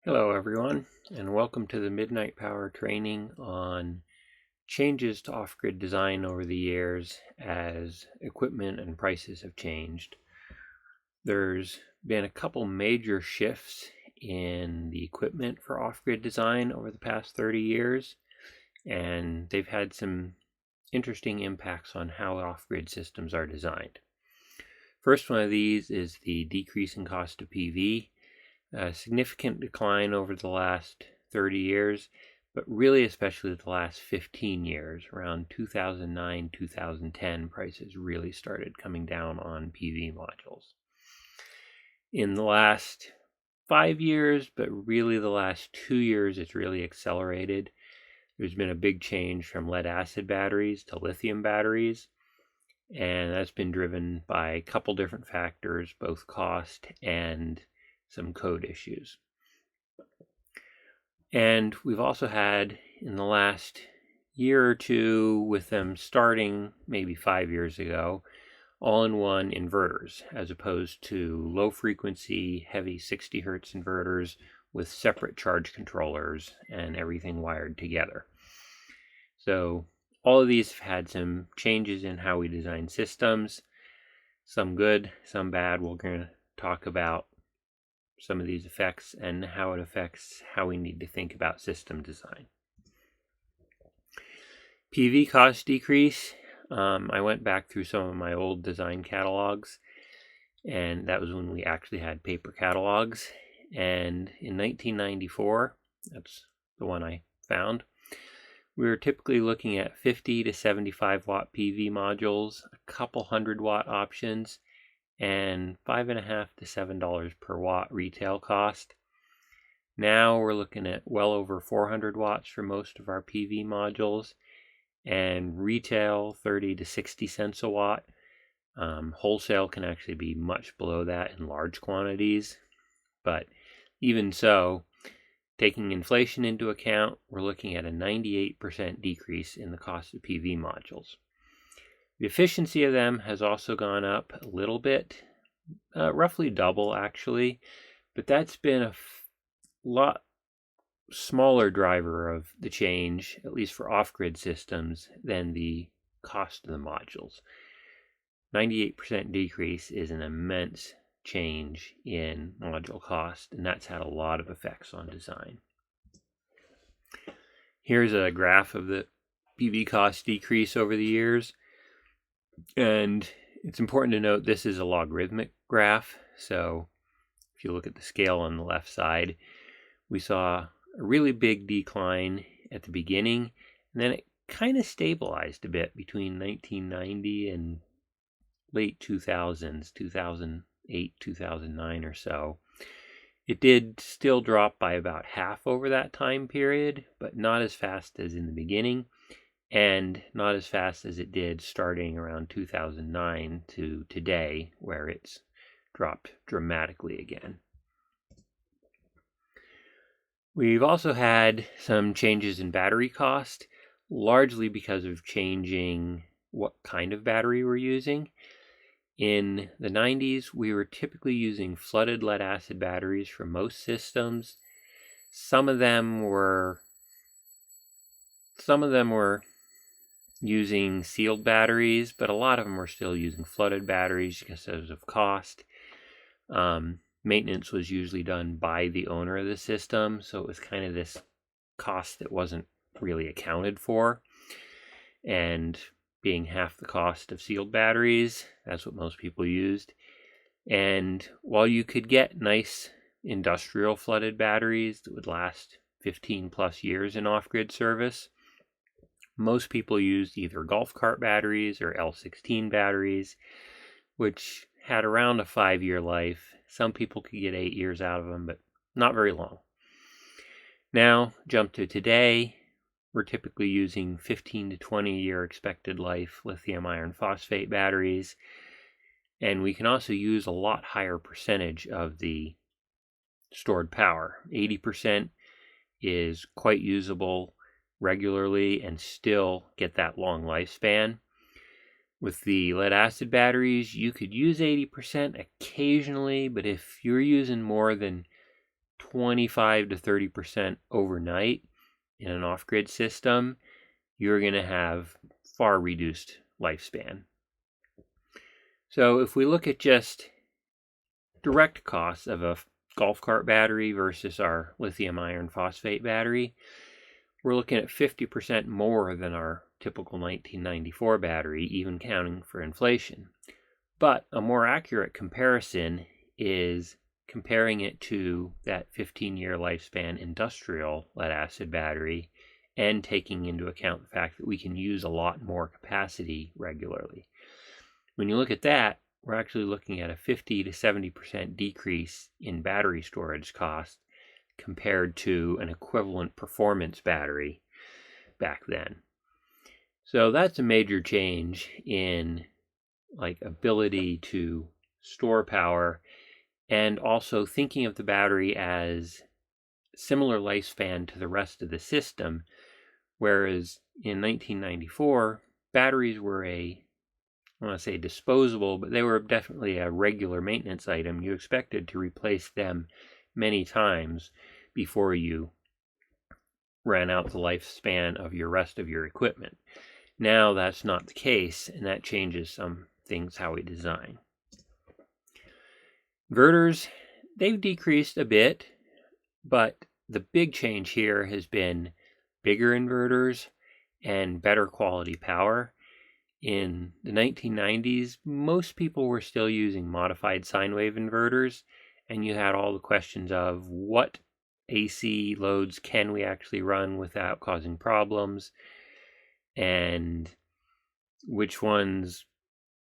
Hello everyone, and welcome to the Midnite Power training on changes to off-grid design over the years as equipment and prices have changed. There's been a couple major shifts in the equipment for off-grid design over the past 30 years, and they've had some interesting impacts on how off-grid systems are designed. First one of these is the decrease in cost of PV. A significant decline over the last 30 years, but really especially the last 15 years. Around 2009, 2010, prices really started coming down on PV modules. In the last 5 years, but really the last 2 years, it's really accelerated. There's been a big change from lead acid batteries to lithium batteries, and that's been driven by a couple different factors, both cost and some code issues. And we've also had, in the last year or two, with them starting maybe 5 years ago, all-in-one inverters, as opposed to low-frequency, heavy 60 hertz inverters with separate charge controllers and everything wired together. So all of these have had some changes in how we design systems, some good, some bad. We're going to talk about some of these effects and how it affects how we need to think about system design. PV cost decrease. I went back through some of my old design catalogs, and that was when we actually had paper catalogs. And in 1994, that's the one I found, we were typically looking at 50 to 75 watt PV modules, a couple 100-watt options, and $5.50 to $7 per watt retail cost. Now we're looking at well over 400 watts for most of our PV modules, and retail 30 to 60 cents a watt. Wholesale can actually be much below that in large quantities, but even so, taking inflation into account, we're looking at a 98% decrease in the cost of PV modules. The efficiency of them has also gone up a little bit, roughly double actually, but that's been a lot smaller driver of the change, at least for off-grid systems, than the cost of the modules. 98% decrease is an immense change in module cost, and that's had a lot of effects on design. Here's a graph of the PV cost decrease over the years. And it's important to note this is a logarithmic graph. So if you look at the scale on the left side, we saw a really big decline at the beginning, and then it kind of stabilized a bit between 1990 and late 2000s, 2008, 2009 or so. It did still drop by about half over that time period, but not as fast as in the beginning, and not as fast as it did starting around 2009 to today, where it's dropped dramatically again. We've also had some changes in battery cost, largely because of changing what kind of battery we're using. In the 90s, we were typically using flooded lead acid batteries for most systems. Some of them were using sealed batteries, but a lot of them were still using flooded batteries because of cost. Maintenance was usually done by the owner of the system, so it was kind of this cost that wasn't really accounted for. And being half the cost of sealed batteries, that's what most people used. And while you could get nice industrial flooded batteries that would last 15 plus years in off-grid service, most people used either golf cart batteries or L16 batteries, which had around a 5-year life. Some people could get 8 years out of them, but not very long. Now, jump to today, we're typically using 15 to 20 year expected life lithium iron phosphate batteries, and we can also use a lot higher percentage of the stored power. 80% is quite usable regularly and still get that long lifespan. With the lead acid batteries, you could use 80% occasionally, but if you're using more than 25 to 30% overnight in an off-grid system, you're going to have far reduced lifespan. So if we look at just direct costs of a golf cart battery versus our lithium iron phosphate battery, we're looking at 50% more than our typical 1994 battery, even counting for inflation. But a more accurate comparison is comparing it to that 15-year lifespan industrial lead-acid battery and taking into account the fact that we can use a lot more capacity regularly. When you look at that, we're actually looking at a 50 to 70% decrease in battery storage cost compared to an equivalent performance battery back then. So that's a major change in ability to store power, and also thinking of the battery as similar lifespan to the rest of the system, whereas in 1994, batteries were I want to say disposable, but they were definitely a regular maintenance item. You expected to replace them many times before you ran out the lifespan of your rest of your equipment. Now that's not the case, and that changes some things how we design. Inverters, they've decreased a bit, but the big change here has been bigger inverters and better quality power. In the 1990s, most people were still using modified sine wave inverters, and you had all the questions of what AC loads can we actually run without causing problems, and which ones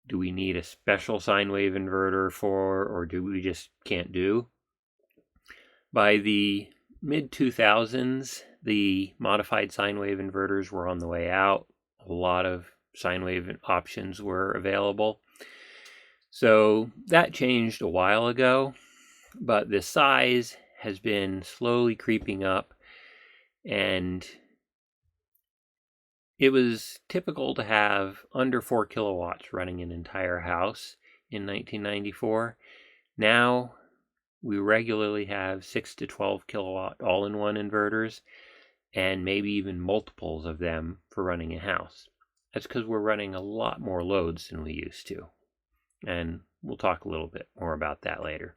do we need a special sine wave inverter for, or do we just can't do? By the mid-2000s, the modified sine wave inverters were on the way out. A lot of sine wave options were available. So that changed a while ago, but the size has been slowly creeping up, and it was typical to have under 4 kilowatts running an entire house in 1994. Now we regularly have 6 to 12 kilowatt all-in-one inverters, and maybe even multiples of them for running a house. That's because we're running a lot more loads than we used to, and we'll talk a little bit more about that later.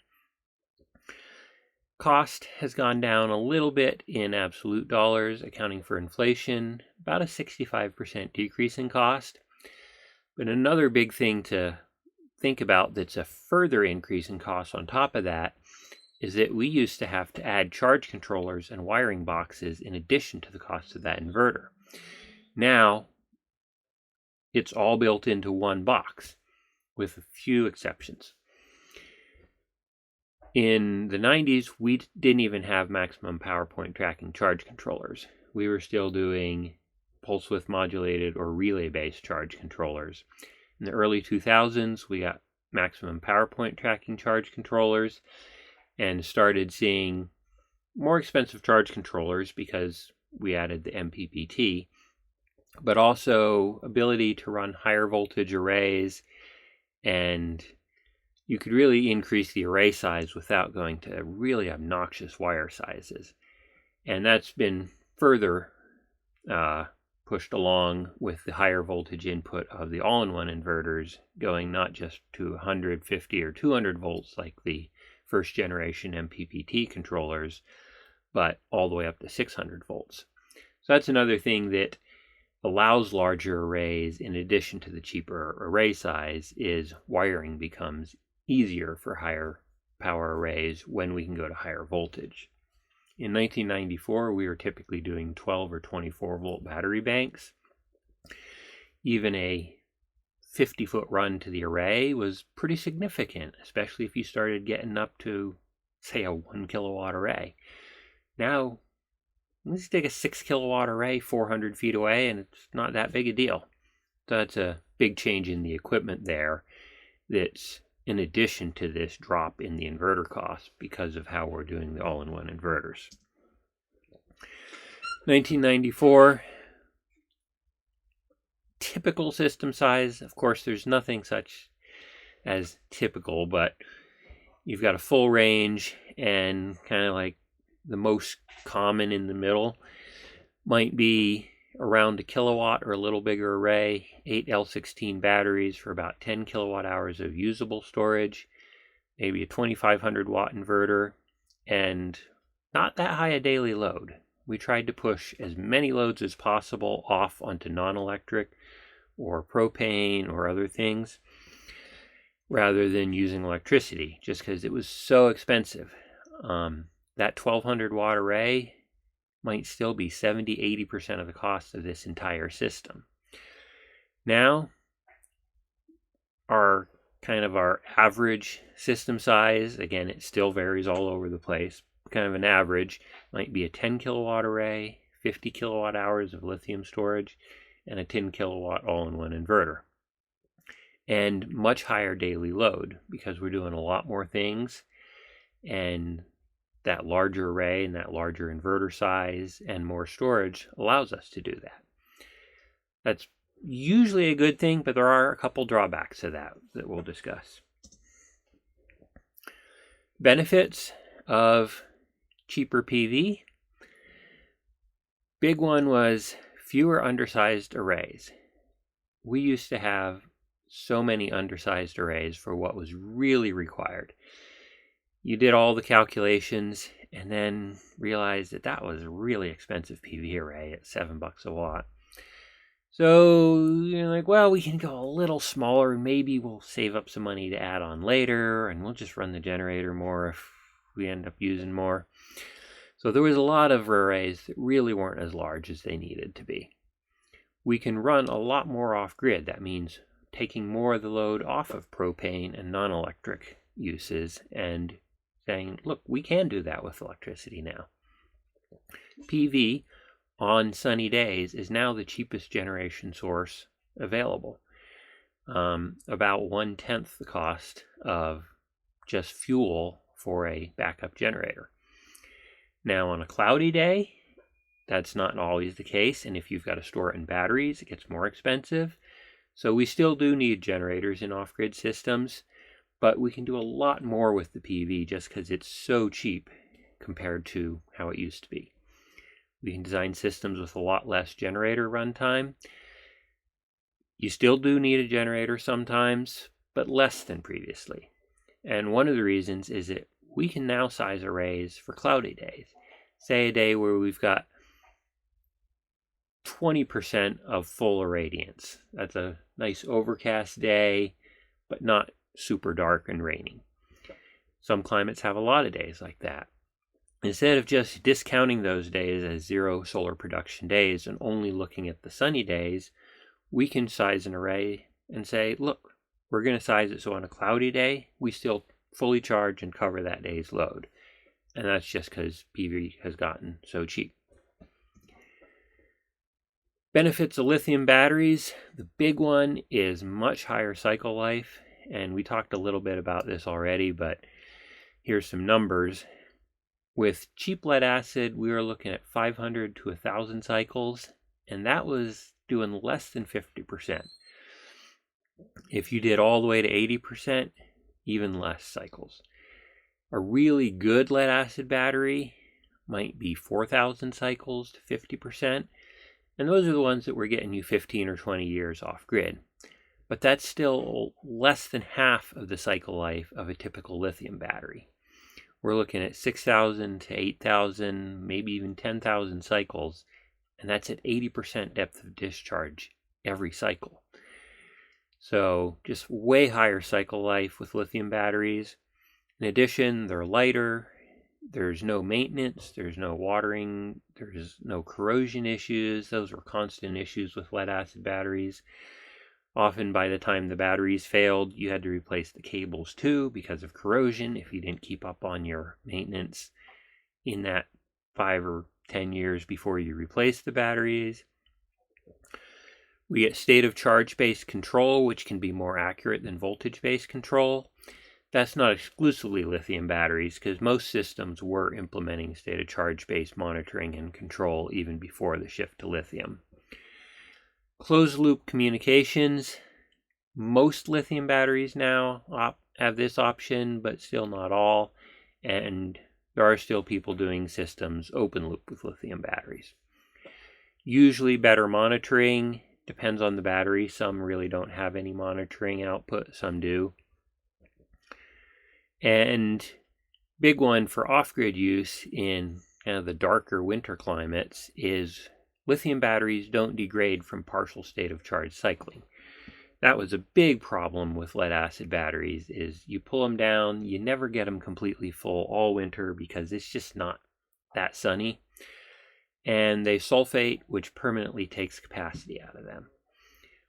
Cost has gone down a little bit in absolute dollars, accounting for inflation, about a 65% decrease in cost. But another big thing to think about that's a further increase in cost on top of that is that we used to have to add charge controllers and wiring boxes in addition to the cost of that inverter. Now, it's all built into one box, with a few exceptions. In the 90s, we didn't even have maximum power point tracking charge controllers. We were still doing pulse width modulated or relay-based charge controllers. In the early 2000s, we got maximum power point tracking charge controllers and started seeing more expensive charge controllers because we added the MPPT, but also ability to run higher voltage arrays, and you could really increase the array size without going to really obnoxious wire sizes. And that's been further pushed along with the higher voltage input of the all-in-one inverters, going not just to 150 or 200 volts like the first generation MPPT controllers, but all the way up to 600 volts. So that's another thing that allows larger arrays in addition to the cheaper array size, is wiring becomes easier for higher power arrays when we can go to higher voltage. In 1994, we were typically doing 12 or 24 volt battery banks. Even a 50-foot run to the array was pretty significant, especially if you started getting up to, say, a 1 kilowatt array. Now, let's take a 6 kilowatt array 400 feet away, and it's not that big a deal. So that's a big change in the equipment there that's in addition to this drop in the inverter cost because of how we're doing the all-in-one inverters. 1994, typical system size. Of course, there's nothing such as typical, but you've got a full range and kind of like the most common in the middle might be around a kilowatt or a little bigger array, 8 L16 batteries for about 10 kilowatt hours of usable storage, maybe a 2500 watt inverter, and not that high a daily load. We tried to push as many loads as possible off onto non-electric or propane or other things rather than using electricity, just because it was so expensive. That 1200 watt array might still be 70-80% of the cost of this entire system. Now, our average system size, again, it still varies all over the place, kind of an average might be a 10 kilowatt array, 50 kilowatt hours of lithium storage, and a 10 kilowatt all-in-one inverter. And much higher daily load because we're doing a lot more things, and that larger array and that larger inverter size and more storage allows us to do that. That's usually a good thing, but there are a couple drawbacks to that we'll discuss. Benefits of cheaper PV. Big one was fewer undersized arrays. We used to have so many undersized arrays for what was really required. You did all the calculations and then realized that that was a really expensive PV array at $7 a watt. So you're like, well, we can go a little smaller. Maybe we'll save up some money to add on later, and we'll just run the generator more if we end up using more. So there was a lot of arrays that really weren't as large as they needed to be. We can run a lot more off-grid. That means taking more of the load off of propane and non-electric uses and saying, look, we can do that with electricity now. PV on sunny days is now the cheapest generation source available. About 1/10 the cost of just fuel for a backup generator. Now on a cloudy day, that's not always the case, and if you've got to store it in batteries, it gets more expensive. So we still do need generators in off-grid systems, but we can do a lot more with the PV just because it's so cheap compared to how it used to be. We can design systems with a lot less generator runtime. You still do need a generator sometimes, but less than previously. And one of the reasons is that we can now size arrays for cloudy days. Say a day where we've got 20% of full irradiance. That's a nice overcast day, but not super dark and raining. Some climates have a lot of days like that. Instead of just discounting those days as zero solar production days and only looking at the sunny days, we can size an array and say, look, we're going to size it so on a cloudy day, we still fully charge and cover that day's load. And that's just because PV has gotten so cheap. Benefits of lithium batteries. The big one is much higher cycle life. And we talked a little bit about this already, but here's some numbers. With cheap lead acid, we were looking at 500 to 1,000 cycles, and that was doing less than 50%. If you did all the way to 80%, even less cycles. A really good lead acid battery might be 4,000 cycles to 50%, and those are the ones that were getting you 15 or 20 years off grid. But that's still less than half of the cycle life of a typical lithium battery. We're looking at 6,000 to 8,000, maybe even 10,000 cycles, and that's at 80% depth of discharge every cycle. So just way higher cycle life with lithium batteries. In addition, they're lighter, there's no maintenance, there's no watering, there's no corrosion issues. Those were constant issues with lead acid batteries. Often by the time the batteries failed, you had to replace the cables too because of corrosion if you didn't keep up on your maintenance in that 5 or 10 years before you replaced the batteries. We get state of charge-based control, which can be more accurate than voltage-based control. That's not exclusively lithium batteries because most systems were implementing state of charge-based monitoring and control even before the shift to lithium. Closed-loop communications. Most lithium batteries now have this option, but still not all. And there are still people doing systems open loop with lithium batteries. Usually better monitoring, depends on the battery. Some really don't have any monitoring output, some do. And big one for off-grid use in kind of the darker winter climates is lithium batteries don't degrade from partial state of charge cycling. That was a big problem with lead acid batteries, is you pull them down, you never get them completely full all winter because it's just not that sunny. And they sulfate, which permanently takes capacity out of them.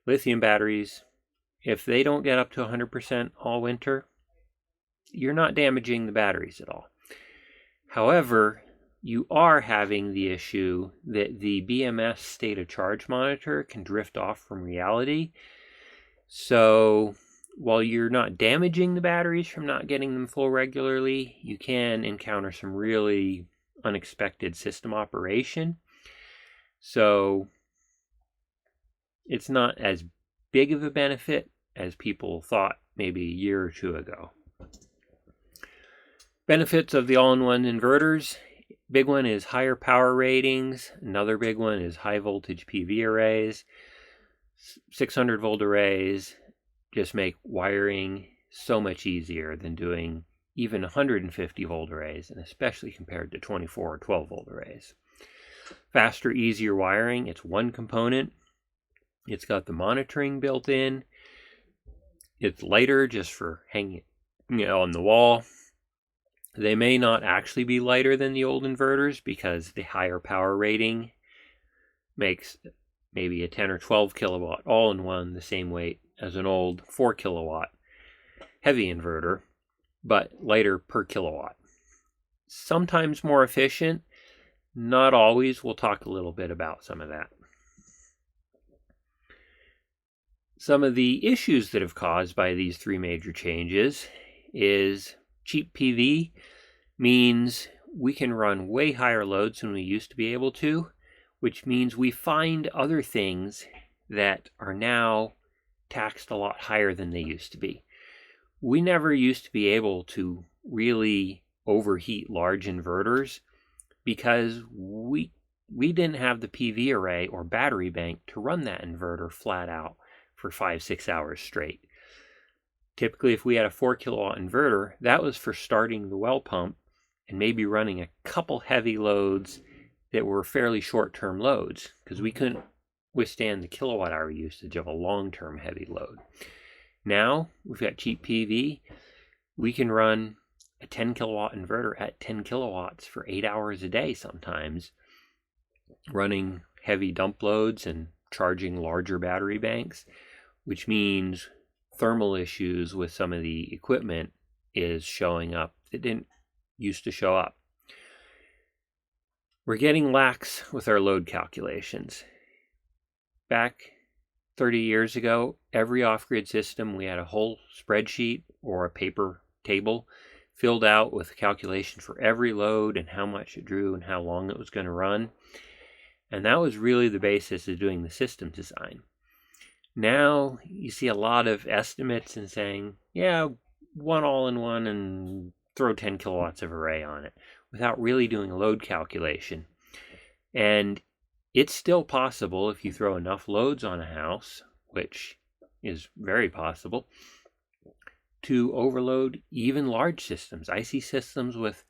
Lithium batteries, if they don't get up to 100% all winter, you're not damaging the batteries at all. However, you are having the issue that the BMS state of charge monitor can drift off from reality. So while you're not damaging the batteries from not getting them full regularly, you can encounter some really unexpected system operation. So it's not as big of a benefit as people thought maybe a year or two ago. Benefits of the all-in-one inverters. Big one is higher power ratings. Another big one is high voltage PV arrays. 600 volt arrays just make wiring so much easier than doing even 150 volt arrays, and especially compared to 24 or 12 volt arrays. Faster, easier wiring. It's one component. It's got the monitoring built in. It's lighter just for hanging on the wall. They may not actually be lighter than the old inverters because the higher power rating makes maybe a 10 or 12 kilowatt all-in-one the same weight as an old 4 kilowatt heavy inverter, but lighter per kilowatt. Sometimes more efficient, not always. We'll talk a little bit about some of that. Some of the issues that have caused by these three major changes is cheap PV means we can run way higher loads than we used to be able to, which means we find other things that are now taxed a lot higher than they used to be. We never used to be able to really overheat large inverters because we didn't have the PV array or battery bank to run that inverter flat out for 5-6 hours straight. Typically, if we had a 4 kilowatt inverter, that was for starting the well pump and maybe running a couple heavy loads that were fairly short-term loads because we couldn't withstand the kilowatt hour usage of a long-term heavy load. Now, we've got cheap PV. We can run a 10 kilowatt inverter at 10 kilowatts for 8 hours a day sometimes, running heavy dump loads and charging larger battery banks, which means thermal issues with some of the equipment is showing up that didn't used to show up. We're getting lax with our load calculations. Back 30 years ago, every off-grid system, we had a whole spreadsheet or a paper table filled out with a calculation for every load and how much it drew and how long it was going to run. And that was really the basis of doing the system design. Now you see a lot of estimates and saying, yeah, one all-in-one and throw 10 kilowatts of array on it without really doing a load calculation. And it's still possible if you throw enough loads on a house, which is very possible, to overload even large systems. I see systems with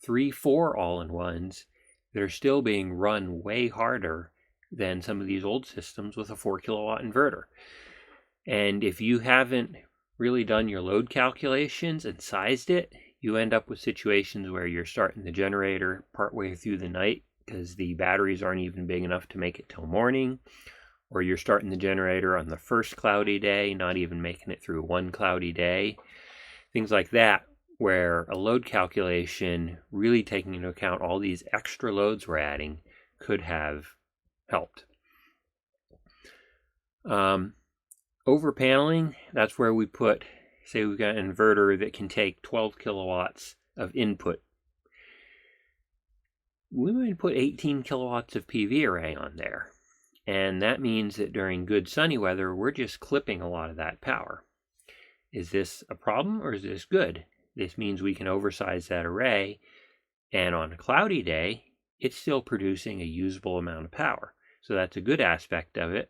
3-4 all-in-ones that are still being run way harder than some of these old systems with a 4 kilowatt inverter. And if you haven't really done your load calculations and sized it, you end up with situations where you're starting the generator partway through the night because the batteries aren't even big enough to make it till morning, or you're starting the generator on the first cloudy day, not even making it through one cloudy day. Things like that, where a load calculation, really taking into account all these extra loads we're adding, could have helped. Over paneling, that's where we put, say we've got an inverter that can take 12 kilowatts of input. We might put 18 kilowatts of PV array on there. And that means that during good sunny weather, we're just clipping a lot of that power. Is this a problem or is this good? This means we can oversize that array And on a cloudy day, it's still producing a usable amount of power. So that's a good aspect of it.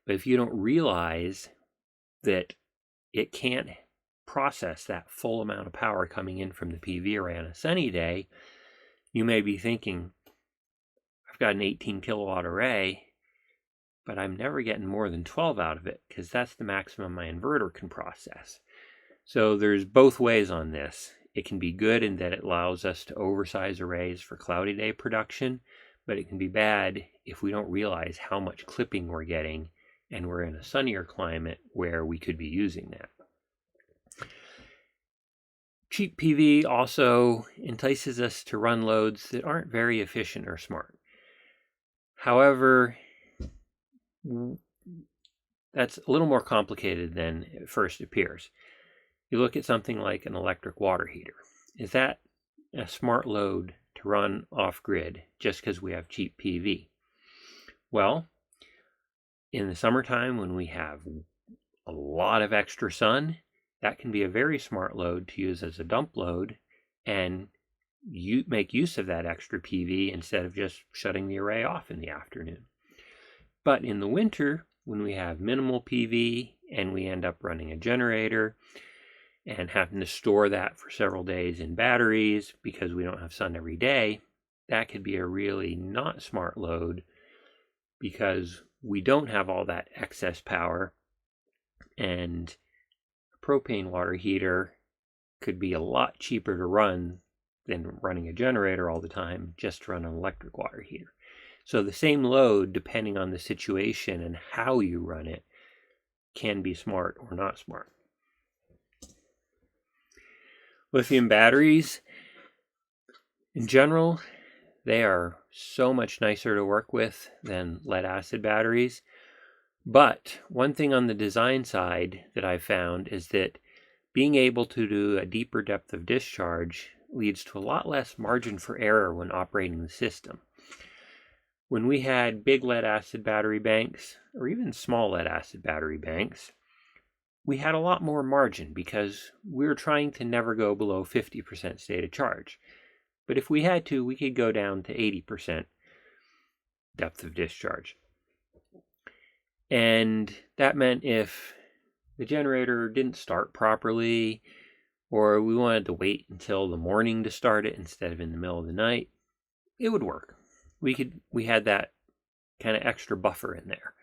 But if you don't realize that it can't process that full amount of power coming in from the PV array on a sunny day, you may be thinking, I've got an 18 kilowatt array, but I'm never getting more than 12 out of it because that's the maximum my inverter can process. So there's both ways on this. It can be good in that it allows us to oversize arrays for cloudy day production, but it can be bad if we don't realize how much clipping we're getting and we're in a sunnier climate where we could be using that. Cheap PV also entices us to run loads that aren't very efficient or smart. However, that's a little more complicated than it first appears. You look at something like an electric water heater. Is that a smart load to run off-grid just because we have cheap PV? Well, in the summertime when we have a lot of extra sun, that can be a very smart load to use as a dump load and you make use of that extra PV instead of just shutting the array off in the afternoon. But in the winter, when we have minimal PV and we end up running a generator and having to store that for several days in batteries because we don't have sun every day, that could be a really not smart load because we don't have all that excess power, and a propane water heater could be a lot cheaper to run than running a generator all the time just to run an electric water heater. So the same load, depending on the situation and how you run it, can be smart or not smart. Lithium batteries, in general, they are so much nicer to work with than lead acid batteries. But one thing on the design side that I found is that being able to do a deeper depth of discharge leads to a lot less margin for error when operating the system. When we had big lead acid battery banks, or even small lead acid battery banks, we had a lot more margin because we were trying to never go below 50% state of charge. But if we had to, we could go down to 80% depth of discharge. And that meant if the generator didn't start properly, or we wanted to wait until the morning to start it instead of in the middle of the night, it would work. We had that kind of extra buffer in there.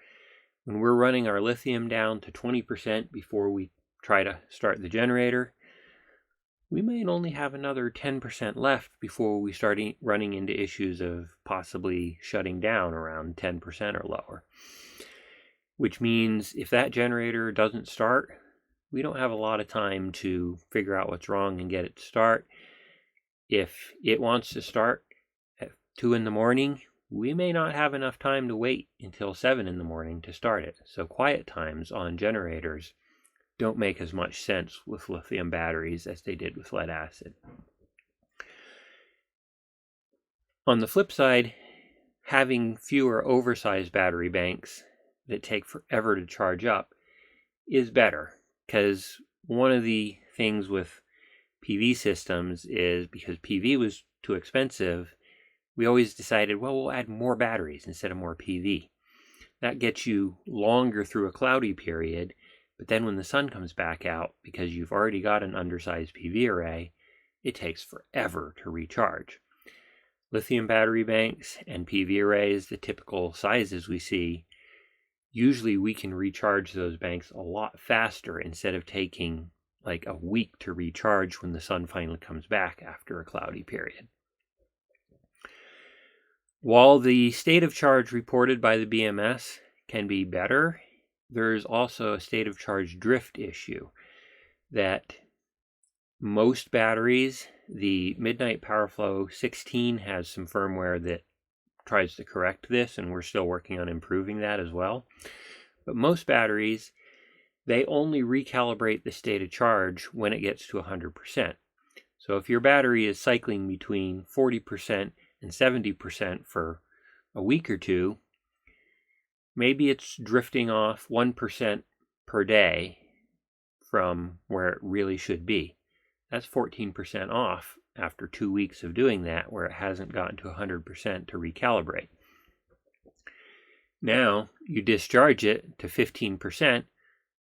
When we're running our lithium down to 20% before we try to start the generator, we may only have another 10% left before we start running into issues of possibly shutting down around 10% or lower. Which means if that generator doesn't start, we don't have a lot of time to figure out what's wrong and get it to start. If it wants to start at 2 in the morning, we may not have enough time to wait until 7 in the morning to start it. So quiet times on generators don't make as much sense with lithium batteries as they did with lead acid. On the flip side, having fewer oversized battery banks that take forever to charge up is better, because one of the things with PV systems is because PV was too expensive, we always decided, well, we'll add more batteries instead of more PV. That gets you longer through a cloudy period, but then when the sun comes back out, because you've already got an undersized PV array, it takes forever to recharge. Lithium battery banks and PV arrays, the typical sizes we see, usually we can recharge those banks a lot faster instead of taking like a week to recharge when the sun finally comes back after a cloudy period. While the state of charge reported by the BMS can be better, there's also a state of charge drift issue that most batteries, the Midnite Power 16 has some firmware that tries to correct this, and we're still working on improving that as well. But most batteries, they only recalibrate the state of charge when it gets to 100%. So if your battery is cycling between 40% and 70% for a week or two, maybe it's drifting off 1% per day from where it really should be. That's 14% off, after 2 weeks of doing that, where it hasn't gotten to 100% to recalibrate. Now you discharge it to 15%.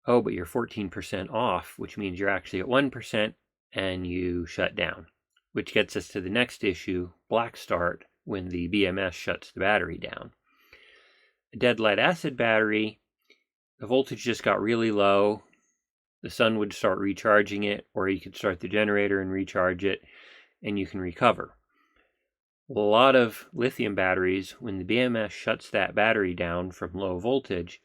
Oh, but you're 14% off, which means you're actually at 1%, and you shut down, which gets us to the next issue, black start, when the BMS shuts the battery down. A dead lead acid battery, the voltage just got really low, the sun would start recharging it, or you could start the generator and recharge it, and you can recover. A lot of lithium batteries, when the BMS shuts that battery down from low voltage,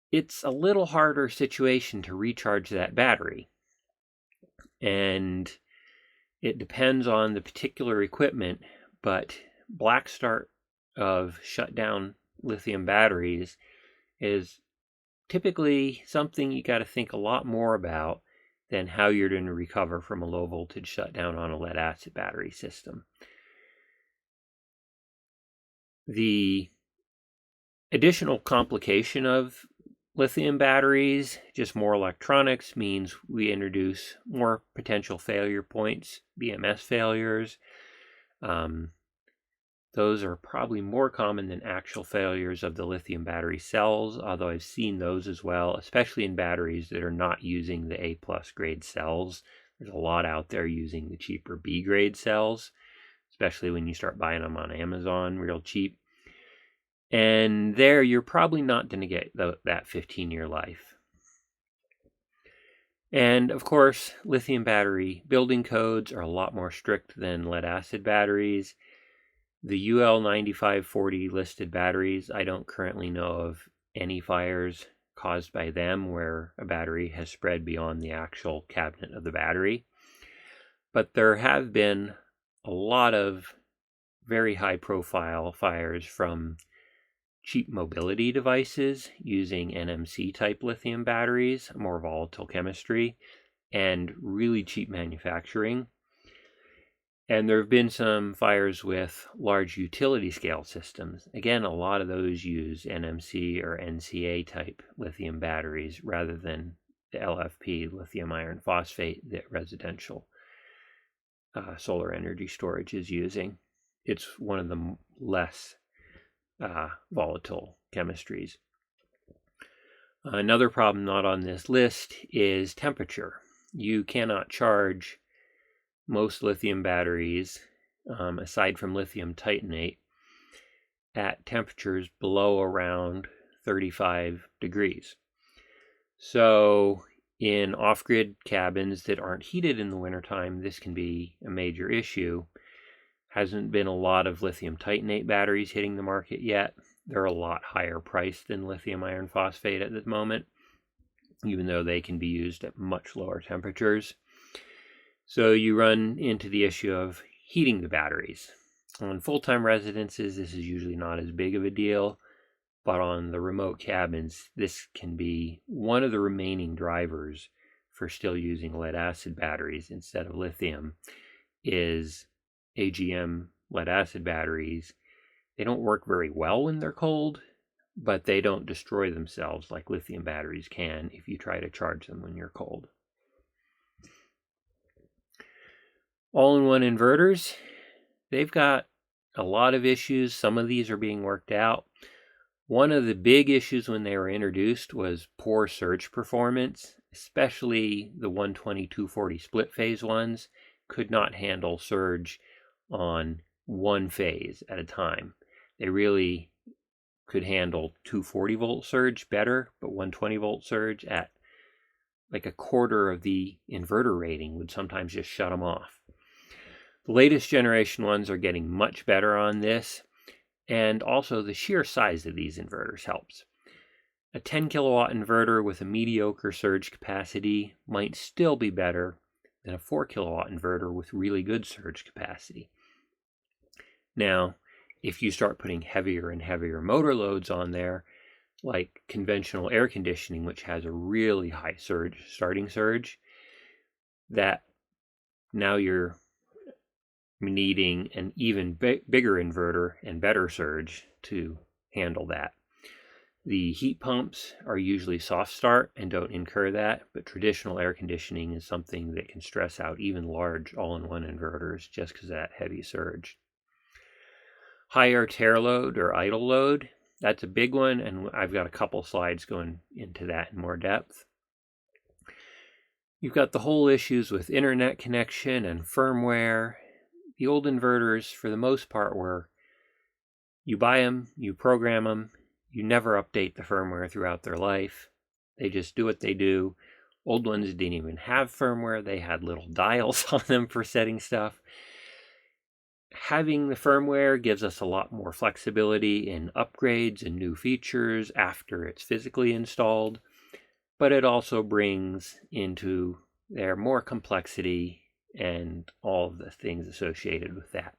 it's a little harder situation to recharge that battery. And it depends on the particular equipment, but black start of shutdown lithium batteries is typically something you got to think a lot more about than how you're going to recover from a low voltage shutdown on a lead acid battery system. The additional complication of lithium batteries, just more electronics, means we introduce more potential failure points, BMS failures. Those are probably more common than actual failures of the lithium battery cells, although I've seen those as well, especially in batteries that are not using the A+ grade cells. There's a lot out there using the cheaper B grade cells, especially when you start buying them on Amazon real cheap. And there you're probably not going to get that 15-year life. And of course, lithium battery building codes are a lot more strict than lead acid batteries. The UL 9540 listed batteries, I don't currently know of any fires caused by them where a battery has spread beyond the actual cabinet of the battery. But there have been a lot of very high profile fires from cheap mobility devices using NMC type lithium batteries, a more volatile chemistry, and really cheap manufacturing. And there have been some fires with large utility scale systems. Again, a lot of those use NMC or NCA type lithium batteries rather than the LFP, lithium iron phosphate, that residential solar energy storage is using. It's one of the less volatile chemistries. Another problem not on this list is temperature. You cannot charge most lithium batteries, aside from lithium titanate, at temperatures below around 35 degrees. So in off-grid cabins that aren't heated in the wintertime, this can be a major issue. Hasn't been a lot of lithium titanate batteries hitting the market yet. They're a lot higher priced than lithium iron phosphate at the moment, even though they can be used at much lower temperatures. So you run into the issue of heating the batteries. On full-time residences, this is usually not as big of a deal, but on the remote cabins, this can be one of the remaining drivers for still using lead acid batteries instead of lithium, is AGM lead acid batteries. They don't work very well when they're cold, but they don't destroy themselves like lithium batteries can if you try to charge them when you're cold. All-in-one inverters, they've got a lot of issues. Some of these are being worked out. One of the big issues when they were introduced was poor surge performance, especially the 120-240 split phase ones could not handle surge on one phase at a time. They really could handle 240 volt surge better, but 120 volt surge at like a quarter of the inverter rating would sometimes just shut them off. The latest generation ones are getting much better on this, and also the sheer size of these inverters helps. A 10 kilowatt inverter with a mediocre surge capacity might still be better than a 4 kilowatt inverter with really good surge capacity. Now, if you start putting heavier and heavier motor loads on there, like conventional air conditioning, which has a really high surge, starting surge, that now you're needing an even bigger inverter and better surge to handle that. The heat pumps are usually soft start and don't incur that, but traditional air conditioning is something that can stress out even large all-in-one inverters just because of that heavy surge. High air tear load or idle load, that's a big one, and I've got a couple slides going into that in more depth. You've got the whole issues with internet connection and firmware. The old inverters, for the most part, were you buy them, you program them, you never update the firmware throughout their life. They just do what they do. Old ones didn't even have firmware. They had little dials on them for setting stuff. Having the firmware gives us a lot more flexibility in upgrades and new features after it's physically installed, but it also brings into there more complexity and all of the things associated with that.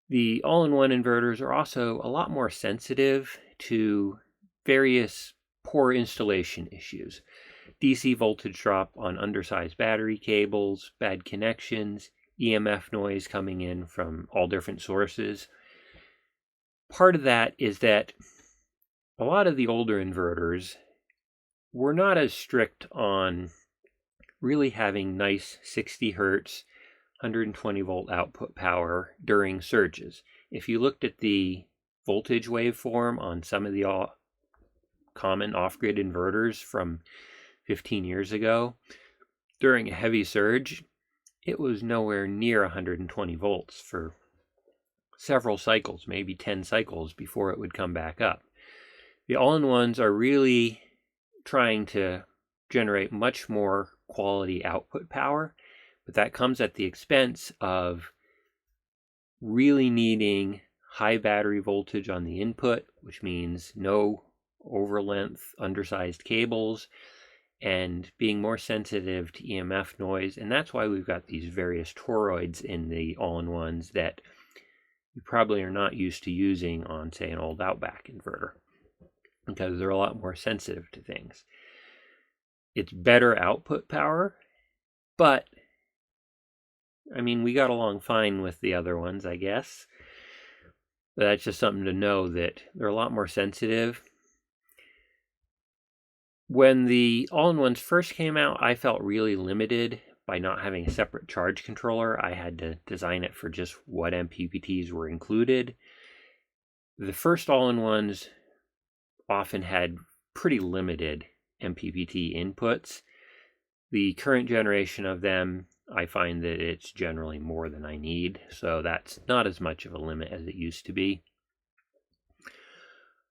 The all-in-one inverters are also a lot more sensitive to various poor installation issues. DC voltage drop on undersized battery cables, bad connections, EMF noise coming in from all different sources. Part of that is that a lot of the older inverters were not as strict on really having nice 60 hertz, 120 volt output power during surges. If you looked at the voltage waveform on some of the common off-grid inverters from 15 years ago, during a heavy surge, it was nowhere near 120 volts for several cycles, maybe 10 cycles before it would come back up. The all-in-ones are really trying to generate much more quality output power, but that comes at the expense of really needing high battery voltage on the input, which means no overlength, undersized cables, and being more sensitive to EMF noise. And that's why we've got these various toroids in the all-in-ones that you probably are not used to using on, say, an old Outback inverter, because they're a lot more sensitive to things. It's better output power, but I mean, we got along fine with the other ones, I guess. But that's just something to know, that they're a lot more sensitive. When the all-in-ones first came out, I felt really limited by not having a separate charge controller. I had to design it for just what MPPTs were included. The first all-in-ones often had pretty limited MPPT inputs. The current generation of them, I find that it's generally more than I need, so that's not as much of a limit as it used to be.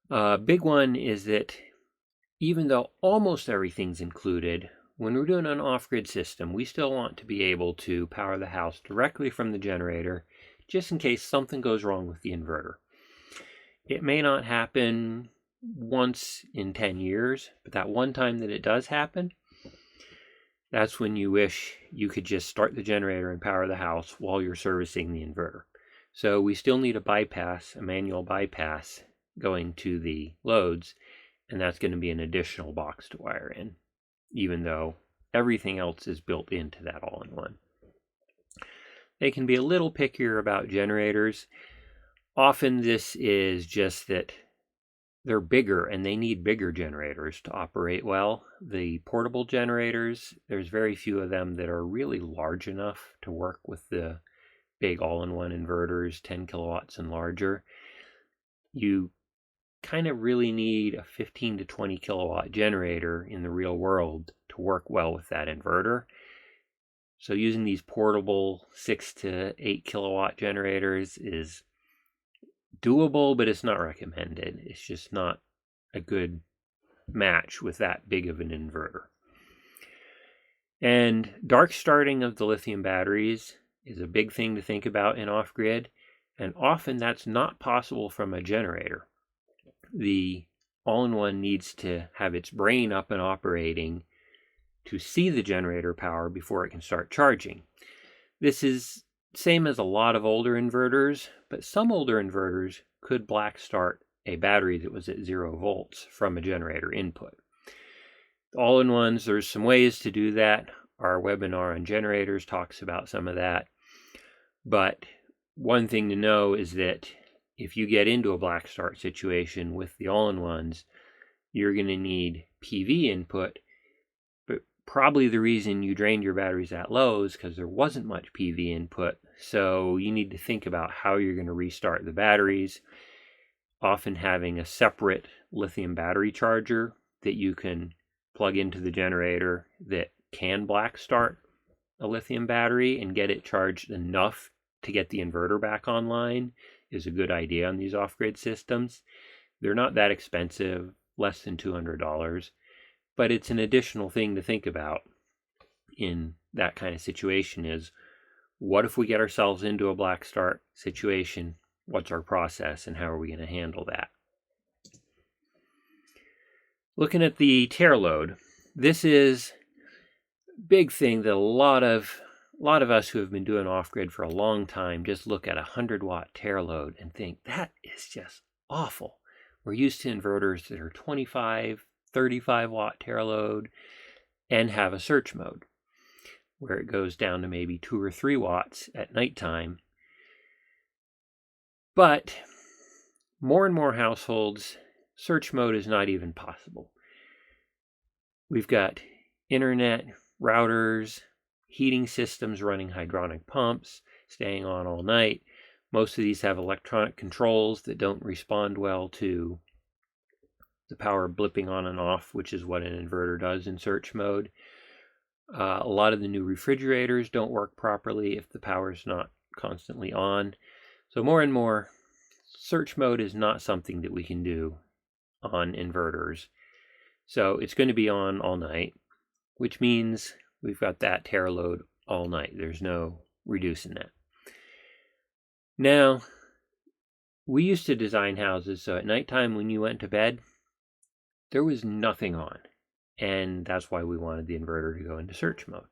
Big one is that even though almost everything's included, when we're doing an off-grid system, we still want to be able to power the house directly from the generator, just in case something goes wrong with the inverter. It may not happen once in 10 years, but that one time that it does happen, that's when you wish you could just start the generator and power the house while you're servicing the inverter. So we still need a manual bypass going to the loads, and that's going to be an additional box to wire in, even though everything else is built into that all-in-one. They can be a little pickier about generators. Often this is just that they're bigger and they need bigger generators to operate well. The portable generators, there's very few of them that are really large enough to work with the big all-in-one inverters, 10 kilowatts and larger. You kind of really need a 15 to 20 kilowatt generator in the real world to work well with that inverter. So using these portable 6 to 8 kilowatt generators is doable, but it's not recommended. It's just not a good match with that big of an inverter. And dark starting of the lithium batteries is a big thing to think about in off-grid, and often that's not possible from a generator. The all-in-one needs to have its brain up and operating to see the generator power before it can start charging. This is same as a lot of older inverters, but some older inverters could black start a battery that was at 0 volts from a generator input. All-in-ones, there's some ways to do that. Our webinar on generators talks about some of that. But one thing to know is that if you get into a black start situation with the all-in-ones, you're going to need PV input. But probably the reason you drained your batteries that low is because there wasn't much PV input. So you need to think about how you're going to restart the batteries. Often having a separate lithium battery charger that you can plug into the generator that can black start a lithium battery and get it charged enough to get the inverter back online is a good idea on these off-grid systems. They're not that expensive, less than $200, but it's an additional thing to think about in that kind of situation is, what if we get ourselves into a black start situation? What's our process and how are we going to handle that? Looking at the tare load, this is a big thing that a lot of us who have been doing off-grid for a long time just look at a 100-watt tare load and think, that is just awful. We're used to inverters that are 25, 35-watt tare load and have a search mode where it goes down to maybe 2 or 3 watts at nighttime. But more and more households, search mode is not even possible. We've got internet, routers, heating systems running hydronic pumps, staying on all night. Most of these have electronic controls that don't respond well to the power blipping on and off, which is what an inverter does in search mode. A lot of the new refrigerators don't work properly if the power's not constantly on. So more and more, search mode is not something that we can do on inverters. So it's going to be on all night, which means we've got that tare load all night. There's no reducing that. Now, we used to design houses so at nighttime when you went to bed, there was nothing on. And that's why we wanted the inverter to go into search mode.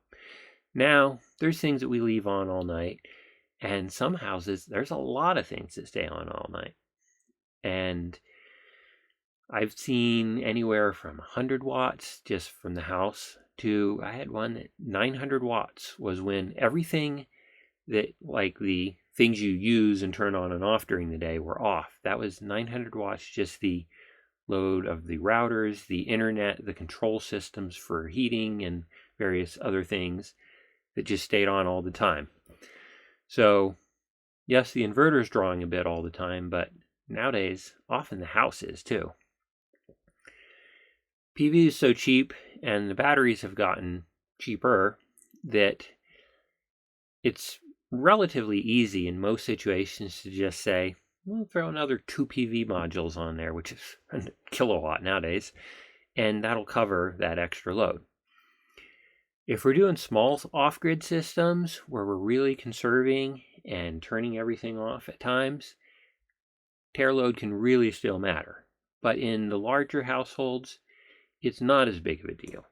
Now, there's things that we leave on all night. And some houses, there's a lot of things that stay on all night. And I've seen anywhere from 100 watts just from the house to, I had one that 900 watts was when everything that, like the things you use and turn on and off during the day, were off. That was 900 watts, just the load of the routers, the internet, the control systems for heating and various other things that just stayed on all the time. So, yes, the inverter's drawing a bit all the time, but nowadays, often the house is too. PV is so cheap, and the batteries have gotten cheaper, that it's relatively easy in most situations to just say, we'll throw another 2 PV modules on there, which is a kilowatt nowadays, and that'll cover that extra load. If we're doing small off-grid systems where we're really conserving and turning everything off at times, tare load can really still matter. But in the larger households, it's not as big of a deal.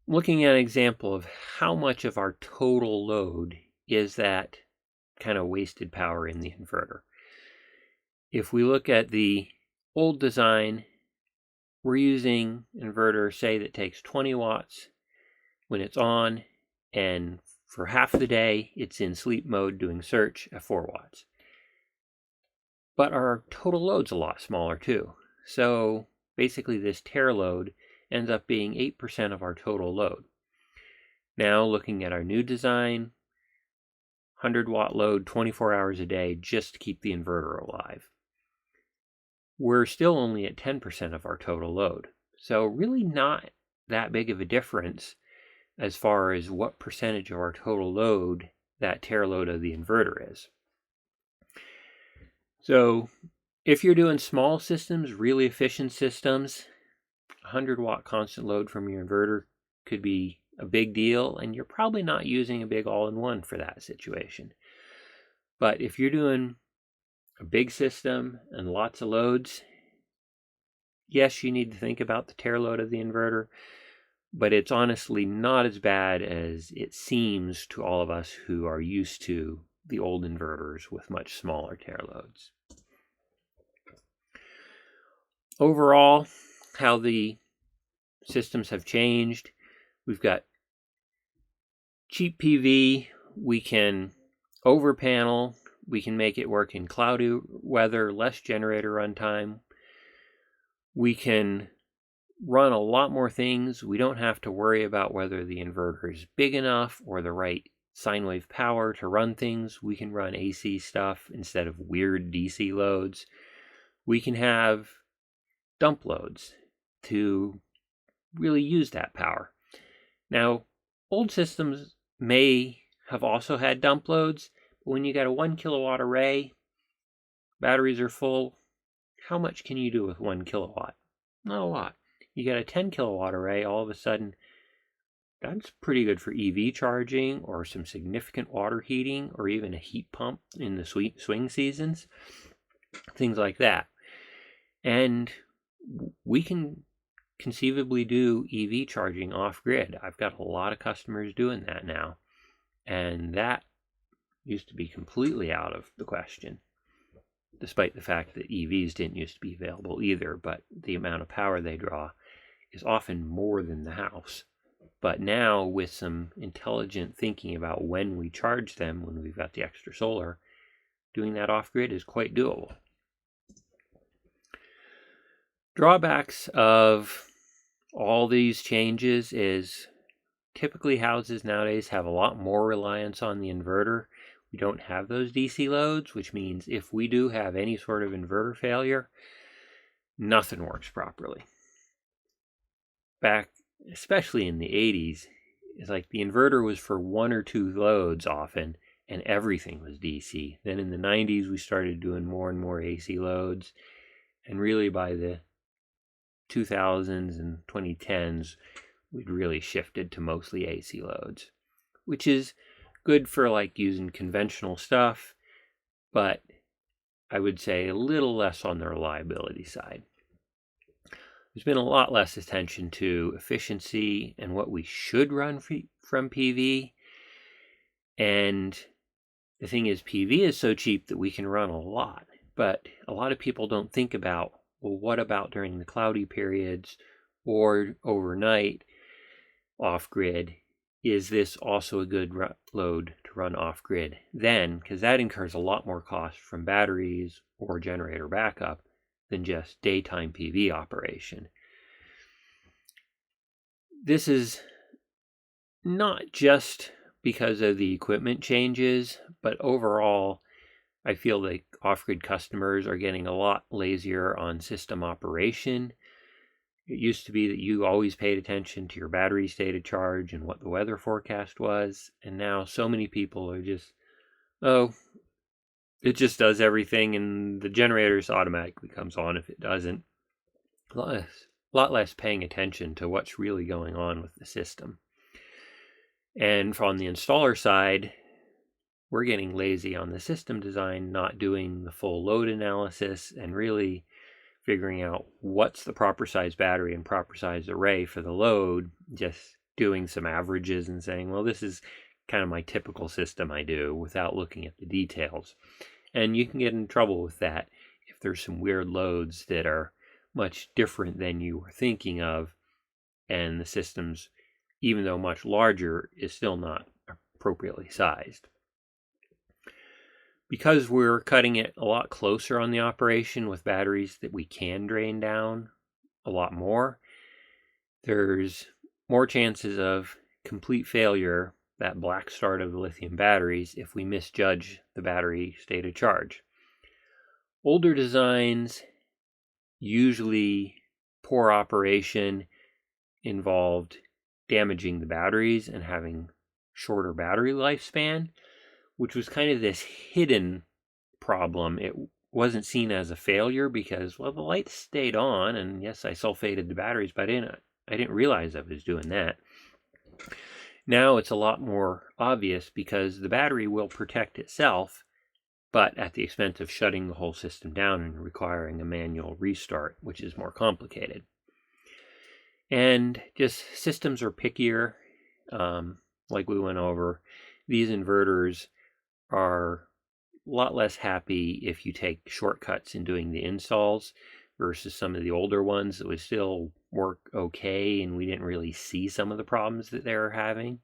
Looking at an example of how much of our total load is that kind of wasted power in the inverter. If we look at the old design, we're using an inverter, say, that takes 20 watts when it's on, and for half the day it's in sleep mode doing search at 4 watts. But our total load's a lot smaller too. So basically this tare load ends up being 8% of our total load. Now looking at our new design, 100 watt load 24 hours a day just to keep the inverter alive. We're still only at 10% of our total load. So really not that big of a difference as far as what percentage of our total load that tare load of the inverter is. So if you're doing small systems, really efficient systems, 100 watt constant load from your inverter could be a big deal, and you're probably not using a big all-in-one for that situation. But if you're doing a big system and lots of loads, yes, you need to think about the tare load of the inverter, but it's honestly not as bad as it seems to all of us who are used to the old inverters with much smaller tare loads. Overall, how the systems have changed, we've got cheap PV, we can over panel, We can make it work in cloudy weather, less generator runtime. We can run a lot more things. We don't have to worry about whether the inverter is big enough or the right sine wave power to run things. We can run AC stuff instead of weird DC loads. We can have dump loads to really use that power. Now, old systems may have also had dump loads, but when you got a 1 kilowatt array, batteries are full, how much can you do with 1 kilowatt? Not a lot. You got a 10 kilowatt array, all of a sudden, that's pretty good for EV charging or some significant water heating or even a heat pump in the swing seasons, things like that. And we can conceivably do EV charging off-grid. I've got a lot of customers doing that now, and that used to be completely out of the question, despite the fact that EVs didn't used to be available either, but the amount of power they draw is often more than the house. But now, with some intelligent thinking about when we charge them, when we've got the extra solar, doing that off-grid is quite doable. Drawbacks of all these changes is typically houses nowadays have a lot more reliance on the inverter. We don't have those DC loads, which means if we do have any sort of inverter failure, nothing works properly. Back, especially in the 80s, it's like the inverter was for 1 or 2 loads often, and everything was DC. Then in the 90s, we started doing more and more AC loads, and really by the 2000s and 2010s, we'd really shifted to mostly AC loads, which is good for like using conventional stuff, but I would say a little less on the reliability side. There's been a lot less attention to efficiency and what we should run from PV. And the thing is, PV is so cheap that we can run a lot, but a lot of people don't think about, well, what about during the cloudy periods or overnight off-grid? Is this also a good load to run off-grid then? Because that incurs a lot more cost from batteries or generator backup than just daytime PV operation. This is not just because of the equipment changes, but overall, I feel like off-grid customers are getting a lot lazier on system operation. It used to be that you always paid attention to your battery state of charge and what the weather forecast was, and now so many people are just, oh, it just does everything, and the generator automatically comes on if it doesn't. A lot less paying attention to what's really going on with the system. And from the installer side, we're getting lazy on the system design, not doing the full load analysis and really figuring out what's the proper size battery and proper size array for the load, just doing some averages and saying, well, this is kind of my typical system I do without looking at the details. And you can get in trouble with that if there's some weird loads that are much different than you were thinking of, and the system's, even though much larger, is still not appropriately sized. Because we're cutting it a lot closer on the operation with batteries that we can drain down a lot more, there's more chances of complete failure, that black start of the lithium batteries, if we misjudge the battery state of charge. Older designs, usually poor operation, involved damaging the batteries and having shorter battery lifespan, which was kind of this hidden problem. It wasn't seen as a failure because, well, the lights stayed on, and yes, I sulfated the batteries, but I didn't realize I was doing that. Now it's a lot more obvious because the battery will protect itself, but at the expense of shutting the whole system down and requiring a manual restart, which is more complicated. And just systems are pickier, like we went over. These inverters are a lot less happy if you take shortcuts in doing the installs versus some of the older ones that would still work okay, and we didn't really see some of the problems that they were having.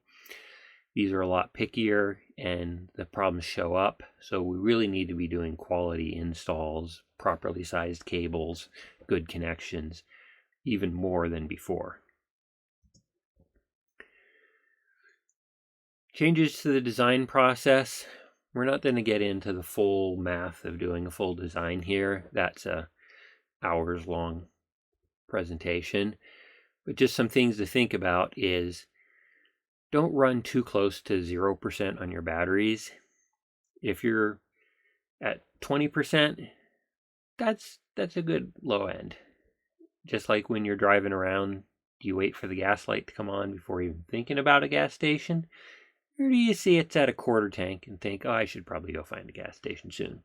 These are a lot pickier, and the problems show up. So we really need to be doing quality installs, properly sized cables, good connections, even more than before. Changes to the design process. We're not going to get into the full math of doing a full design here. That's a hours-long presentation. But just some things to think about is don't run too close to 0% on your batteries. If you're at 20%, that's a good low end. Just like when you're driving around, do you wait for the gas light to come on before even thinking about a gas station? Or do you see it's at a quarter tank and think, oh, I should probably go find a gas station soon?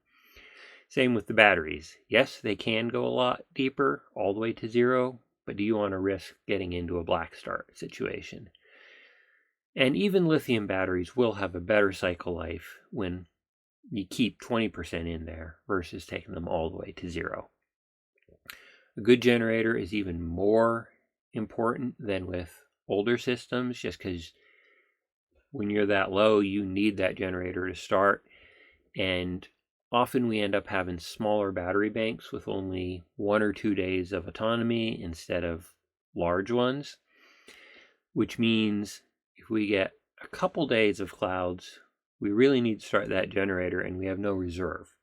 Same with the batteries. Yes, they can go a lot deeper, all the way to 0, but do you want to risk getting into a black start situation? And even lithium batteries will have a better cycle life when you keep 20% in there versus taking them all the way to 0. A good generator is even more important than with older systems, just because when you're that low, you need that generator to start. And often we end up having smaller battery banks with only 1 or 2 days of autonomy instead of large ones, which means if we get a couple days of clouds, we really need to start that generator and we have no reserve.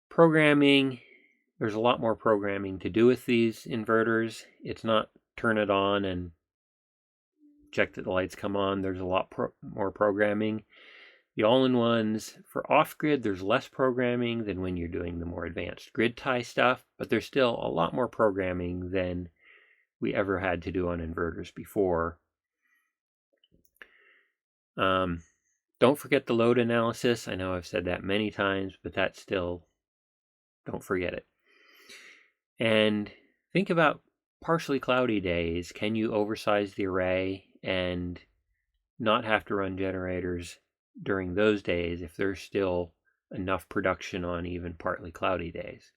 Programming, there's a lot more programming to do with these inverters. It's not turn it on and check that the lights come on. There's a lot more programming. The all-in-ones for off-grid, there's less programming than when you're doing the more advanced grid tie stuff, but there's still a lot more programming than we ever had to do on inverters before. Don't forget the load analysis. I know I've said that many times, but that's still, don't forget it. And think about partially cloudy days. Can you oversize the array and not have to run generators during those days if there's still enough production on even partly cloudy days?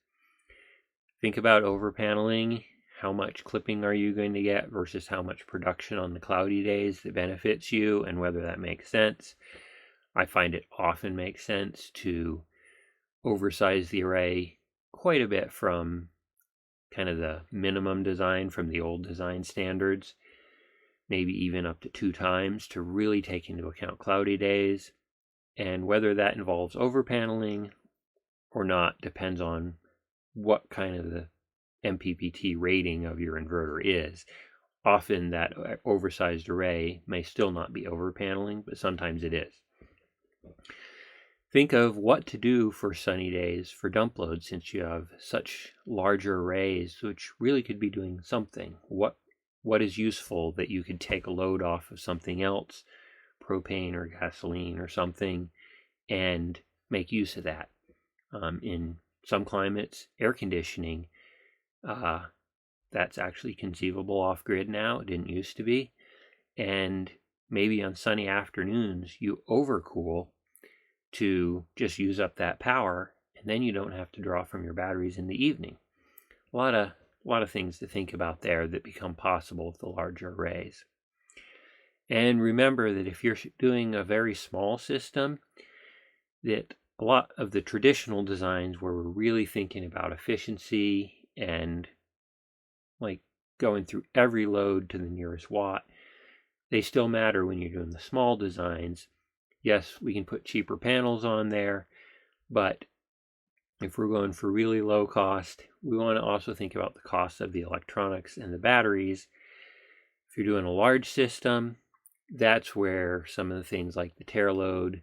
Think about overpaneling. How much clipping are you going to get versus how much production on the cloudy days that benefits you, and whether that makes sense. I find it often makes sense to oversize the array quite a bit from kind of the minimum design from the old design standards, maybe even up to 2 times, to really take into account cloudy days. And whether that involves overpaneling or not depends on what kind of the MPPT rating of your inverter is. Often that oversized array may still not be overpaneling, but sometimes it is. Think of what to do for sunny days for dump load, since you have such larger arrays, which really could be doing something. What is useful that you could take a load off of something else, propane or gasoline or something, and make use of that. In some climates, air conditioning, that's actually conceivable off-grid now. It didn't used to be. And maybe on sunny afternoons, you overcool to just use up that power, and then you don't have to draw from your batteries in the evening. A lot of things to think about there that become possible with the larger arrays. And remember that if you're doing a very small system, that a lot of the traditional designs where we're really thinking about efficiency and like going through every load to the nearest watt, they still matter when you're doing the small designs. Yes, we can put cheaper panels on there, but if we're going for really low cost, we want to also think about the cost of the electronics and the batteries. If you're doing a large system, that's where some of the things like the tare load,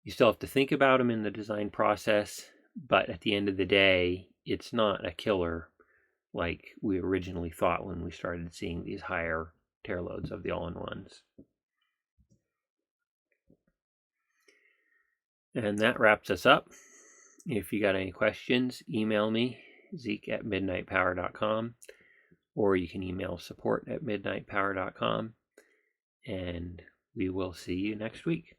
you still have to think about them in the design process, but at the end of the day, it's not a killer like we originally thought when we started seeing these higher tare loads of the all-in-ones. And that wraps us up. If you got any questions, email me, zeke@midnitepower.com, or you can email support@midnitepower.com, and we will see you next week.